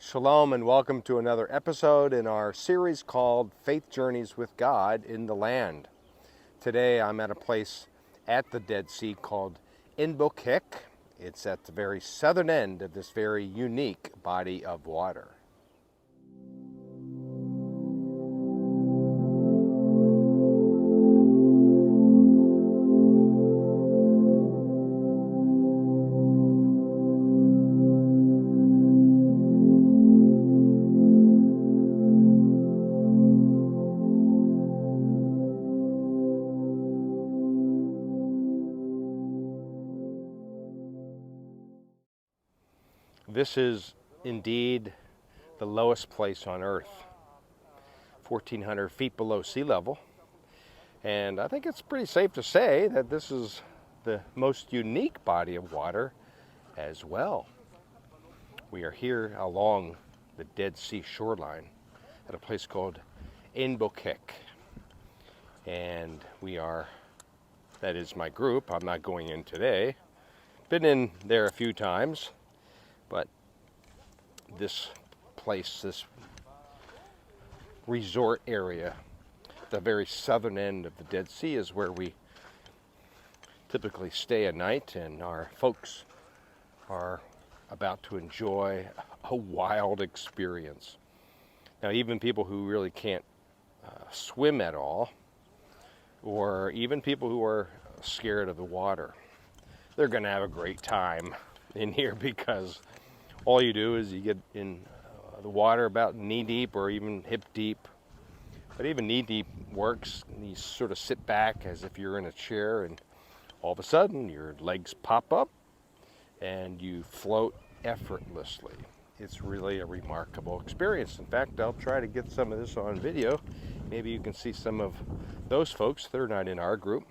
Shalom and welcome to another episode in our series called Faith Journeys with God in the Land. Today I'm at a place at the Dead Sea called Inbo. It's at the very southern end of this very unique body of water. This is indeed the lowest place on earth, 1,400 feet below sea level. And I think it's pretty safe to say that this is the most unique body of water as well. We are here along the Dead Sea shoreline at a place called Inbo. And that is my group. I'm not going in today. Been in there a few times. But this place, this resort area, the very southern end of the Dead Sea is where we typically stay a night, and our folks are about to enjoy a wild experience. Now, even people who really can't swim at all, or even people who are scared of the water, they're going to have a great time in here, because all you do is you get in the water about knee deep or even hip deep. But even knee deep works. And you sort of sit back as if you're in a chair, and all of a sudden your legs pop up and you float effortlessly. It's really a remarkable experience. In fact, I'll try to get some of this on video. Maybe you can see some of those folks. They're not in our group,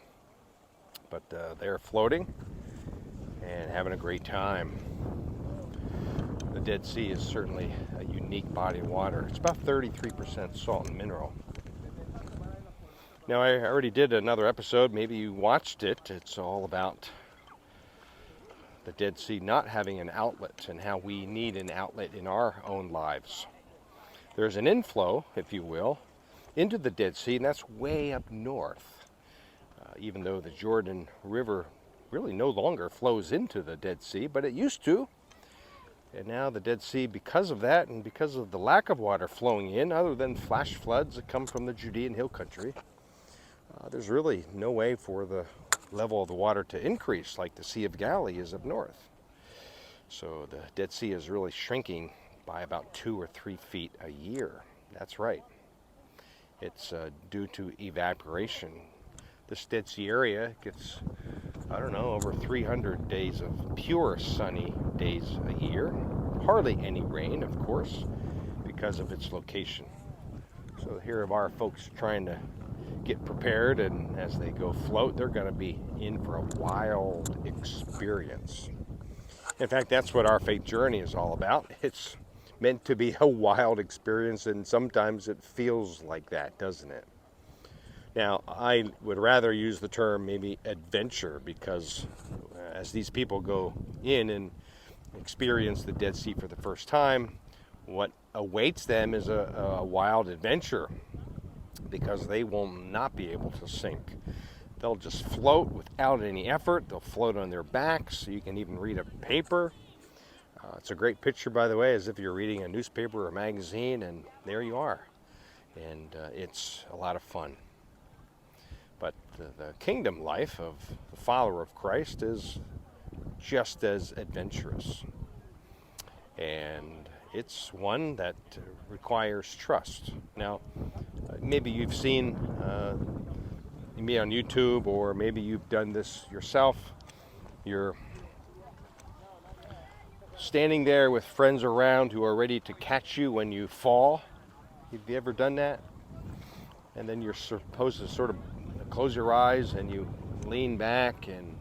but they're floating and having a great time. The Dead Sea is certainly a unique body of water. It's about 33% salt and mineral. Now, I already did another episode. Maybe you watched it. It's all about the Dead Sea not having an outlet and how we need an outlet in our own lives. There's an inflow, if you will, into the Dead Sea, and that's way up north. Even though the Jordan River really no longer flows into the Dead Sea, but it used to. And now the Dead Sea, because of that and because of the lack of water flowing in, other than flash floods that come from the Judean hill country, there's really no way for the level of the water to increase like the Sea of Galilee is up north. So the Dead Sea is really shrinking by about 2 or 3 feet a year. That's right. It's due to evaporation. This Dead Sea area gets, over 300 days of pure sunny days a year. Hardly any rain, of course, because of its location. So here are our folks trying to get prepared, and as they go float, they're going to be in for a wild experience. In fact, that's what our faith journey is all about. It's meant to be a wild experience, and sometimes it feels like that, doesn't it? Now, I would rather use the term maybe adventure, because as these people go in and experience the Dead Sea for the first time, what awaits them is a wild adventure, because they will not be able to sink. They'll just float without any effort. They'll float on their backs, so you can even read a paper. It's a great picture, by the way, as if you're reading a newspaper or a magazine, and there you are. And it's a lot of fun. But the kingdom life of the follower of Christ is just as adventurous. And it's one that requires trust. Now, maybe you've seen me on YouTube, or maybe you've done this yourself. You're standing there with friends around who are ready to catch you when you fall. Have you ever done that? And then you're supposed to sort of close your eyes and you lean back, and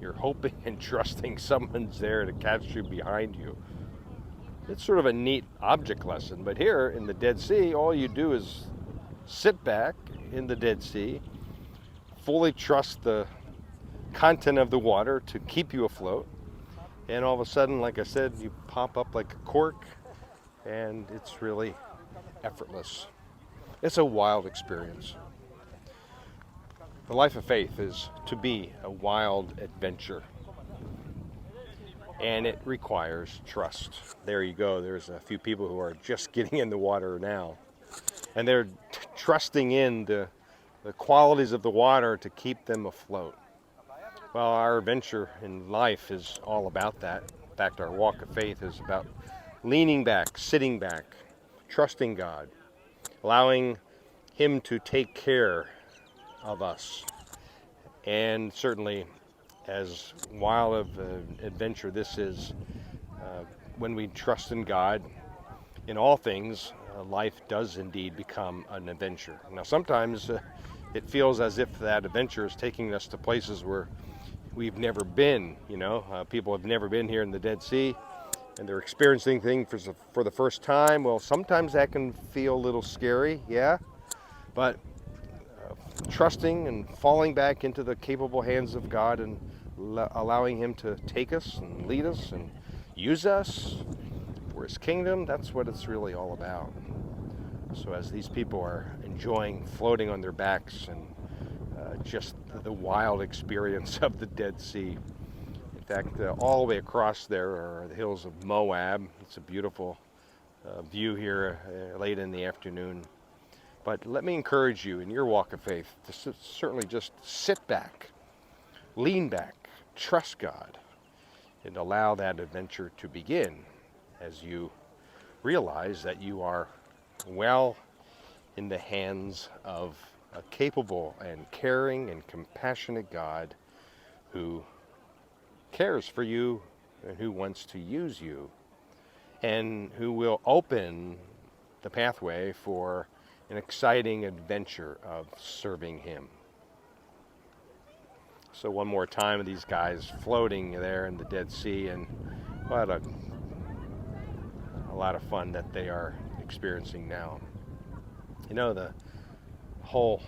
you're hoping and trusting someone's there to catch you behind you. It's sort of a neat object lesson. But here in the Dead Sea, all you do is sit back in the Dead Sea, fully trust the content of the water to keep you afloat, and all of a sudden, like I said, you pop up like a cork, and it's really effortless. It's a wild experience. The life of faith is to be a wild adventure, and it requires trust. There you go. There's a few people who are just getting in the water now, and they're trusting in the qualities of the water to keep them afloat. Well, our adventure in life is all about that. In fact, our walk of faith is about leaning back, sitting back, trusting God, allowing Him to take care of us. And certainly, as wild of an adventure this is, when we trust in God in all things, life does indeed become an adventure. Now, sometimes it feels as if that adventure is taking us to places where we've never been. People have never been here in the Dead Sea, and they're experiencing things for the first time. Well, sometimes that can feel a little scary, yeah, but trusting and falling back into the capable hands of God and allowing Him to take us and lead us and use us for His kingdom, that's what it's really all about. So as these people are enjoying floating on their backs and just the wild experience of the Dead Sea. In fact, all the way across there are the hills of Moab. It's a beautiful view here late in the afternoon. But let me encourage you in your walk of faith to certainly just sit back, lean back, trust God, and allow that adventure to begin as you realize that you are well in the hands of a capable and caring and compassionate God who cares for you and who wants to use you and who will open the pathway for an exciting adventure of serving Him. So one more time of these guys floating there in the Dead Sea, and what a lot of fun that they are experiencing now. The whole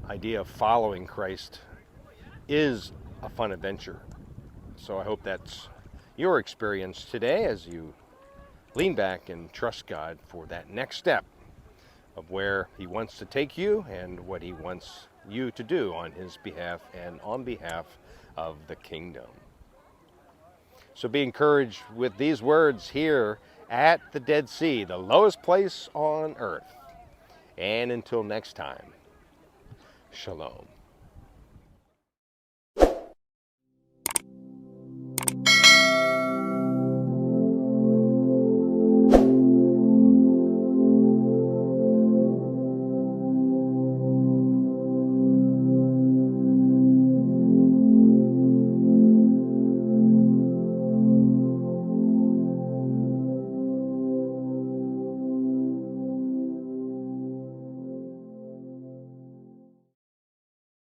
idea of following Christ is a fun adventure. So I hope that's your experience today as you lean back and trust God for that next step of where He wants to take you and what He wants you to do on His behalf and on behalf of the kingdom. So be encouraged with these words here at the Dead Sea, the lowest place on earth. And until next time, shalom.